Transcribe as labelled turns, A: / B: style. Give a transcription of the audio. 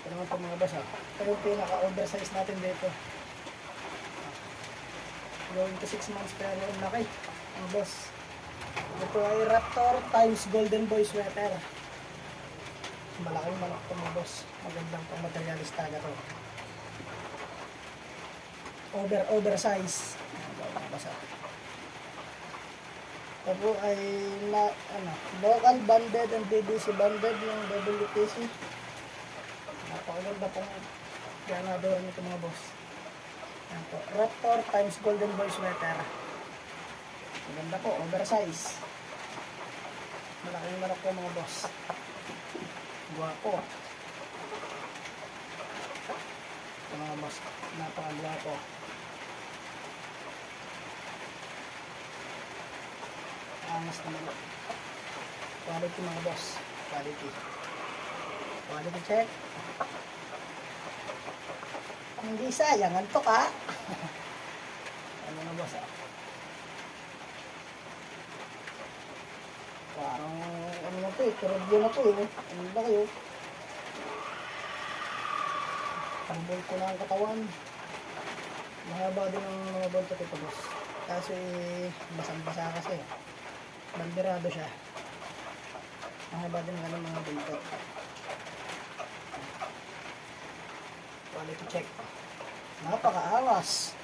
A: Ito naman po mga boss ha. Ito yung pinaka-oversize natin dito. Going to 6 months pero ang laki. Mga boss. Ito ay Raptor times Golden Boy sweater. Malaking manok ito mga boss. Magandang pang materialista na to. Oversize. Mga boss ha. Ito po ay local banded and DDC banded ng WTC. Napakaganda pong ganador nito mga boss. Yan po, Raptor times Golden Boy sweater. Maganda po, oversize. Malaking manok po mga boss. Guwapo. Ito mga boss, napakagwapo. Angas na manok. Quality mga boss, quality. Quality check. Hindi sayang, antok ha. Ano na boss ah. Parang ano na to eh, turubyo na to eh. Ano ba kayo? Tambol ko na ang katawan. Mahaba din ang mga boltot ito boss. Kasi basang-basa kasi. Banderado siya. Mahaba din ang mga boltot. Quality check. Napaka-awas.